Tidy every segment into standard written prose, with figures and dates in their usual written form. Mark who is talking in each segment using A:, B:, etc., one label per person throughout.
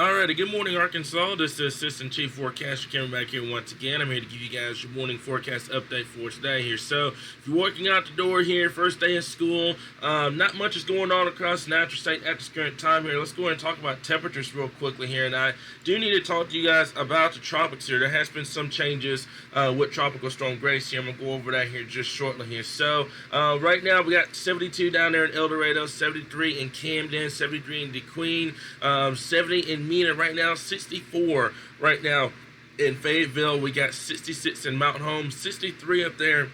A: Alrighty, good morning, Arkansas. This is Assistant Chief Forecaster coming back here once again. I'm here to give you guys your morning forecast update for today here. So, if you're walking out the door here, first day of school, not much is going on across the natural state at this current time here. Let's go ahead and talk about temperatures real quickly here. And I do need to talk to you guys about the tropics here. There has been some changes with Tropical Storm Grace here. I'm going to go over that here just shortly here. So, right now we got 72 down there in El Dorado, 73 in Camden, 73 in DeQueen, 70 in Mena right now, 64 right now in Fayetteville. We got 66 in Mountain Home, 63 up there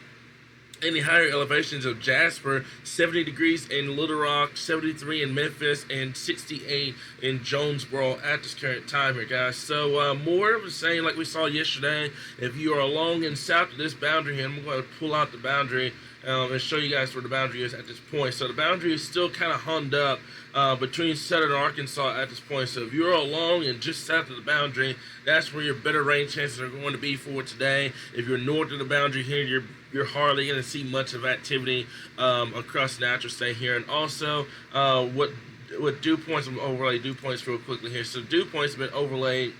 A: in the higher elevations of Jasper, 70 degrees in Little Rock, 73 in Memphis, and 68 in Jonesboro at this current time here, guys. So more of the same like we saw yesterday. If you are along and south of this boundary here, I'm going to pull out the boundary and show you guys where the boundary is at this point. So the boundary is still kind of hummed up between southern Arkansas at this point. So if you're along and just south of the boundary, that's where your better rain chances are going to be for today. If you're north of the boundary here, you're hardly going to see much of activity across the natural state here. And also, what dew points, I'm overlay dew points real quickly here. So dew points have been overlaid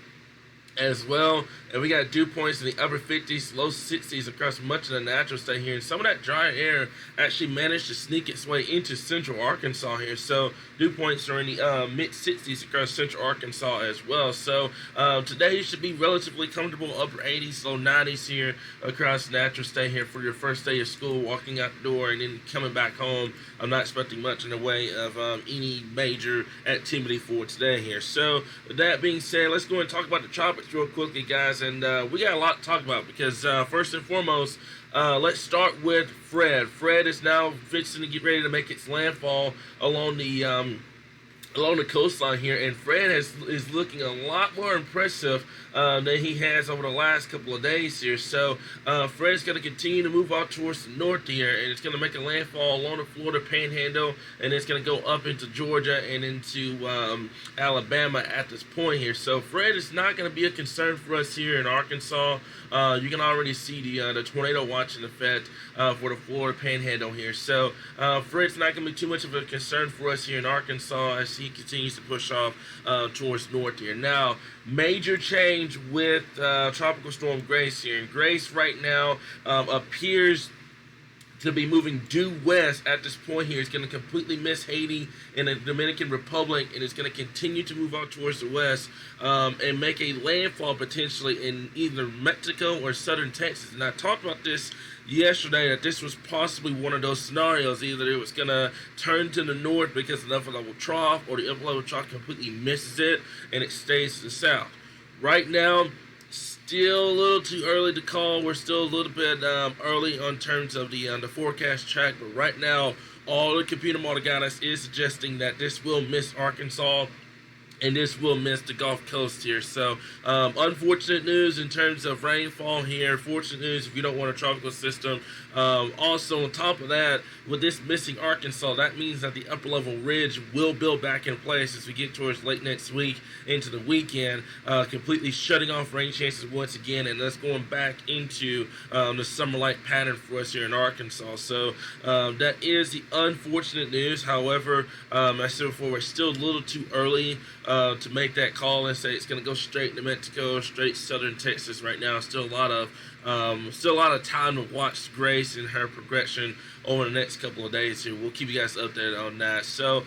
A: as well, and we got dew points in the upper 50s, low 60s across much of the natural state here, and some of that dry air actually managed to sneak its way into central Arkansas here, so dew points are in the mid 60s across central Arkansas as well. So today you should be relatively comfortable, upper 80s, low 90s here across the natural state here for your first day of school, walking out the door and then coming back home. I'm not expecting much in the way of any major activity for today here. So with that being said, let's go and talk about the tropics real quickly, guys, and we got a lot to talk about because first and foremost, let's start with Fred. Fred is now fixing to get ready to make its landfall along the coastline here, and Fred is looking a lot more impressive than he has over the last couple of days here. So Fred's going to continue to move out towards the north here, and it's going to make a landfall along the Florida Panhandle, and it's going to go up into Georgia and into Alabama at this point here. So Fred is not going to be a concern for us here in Arkansas. You can already see the tornado watch in effect for the Florida Panhandle here. So Fred's not going to be too much of a concern for us here in Arkansas as he continues to push off towards north here. Now, major change with Tropical Storm Grace here. And Grace right now appears to be moving due west at this point here. It's going to completely miss Haiti and the Dominican Republic, and it's going to continue to move out towards the west and make a landfall potentially in either Mexico or southern Texas. And I talked about this yesterday, that this was possibly one of those scenarios. Either it was going to turn to the north because of the upper level trough, or the upper level trough completely misses it and it stays to the south. Right now, still a little too early to call. We're still a little bit early on terms of the forecast track, but right now, all the computer model guidance is suggesting that this will miss Arkansas and this will miss the Gulf Coast here. So, unfortunate news in terms of rainfall here. Fortunate news if you don't want a tropical system. Also, on top of that, with this missing Arkansas, that means that the upper level ridge will build back in place as we get towards late next week into the weekend, completely shutting off rain chances once again, and that's going back into the summer-like pattern for us here in Arkansas. So, that is the unfortunate news. However, I said before, it's still a little too early to make that call and say it's going to go straight to Mexico, straight southern Texas right now. Still a lot of time to watch Grace and her progression over the next couple of days here. We'll keep you guys updated on that. So,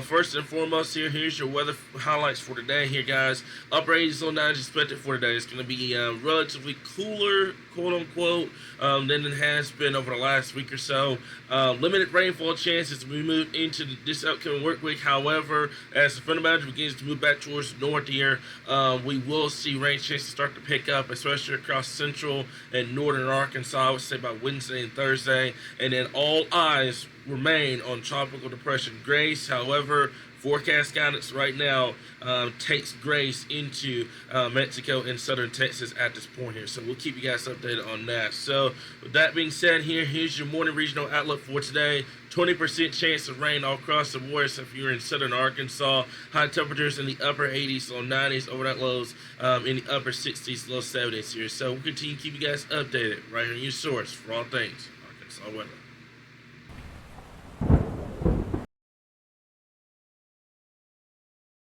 A: first and foremost here's your weather highlights for today here, guys. Upper 80s, low 90s expected for today. It's going to be relatively cooler, quote-unquote, than it has been over the last week or so. Limited rainfall chances as we move into this upcoming work week. However, as the front of boundary begins to move back towards the north here, we will see rain chances start to pick up, especially across central and northern Arkansas, I would say by Wednesday and Thursday. And then all eyes remain on Tropical Depression Grace. However, forecast guidance right now takes Grace into Mexico and southern Texas at this point here. So we'll keep you guys updated on that. So with that being said, here's your morning regional outlook for today. 20% chance of rain all across the west if you're in southern Arkansas. High temperatures in the upper 80s, low 90s, overnight lows in the upper 60s, low 70s here. So we'll continue to keep you guys updated right here on your source for all things Arkansas weather.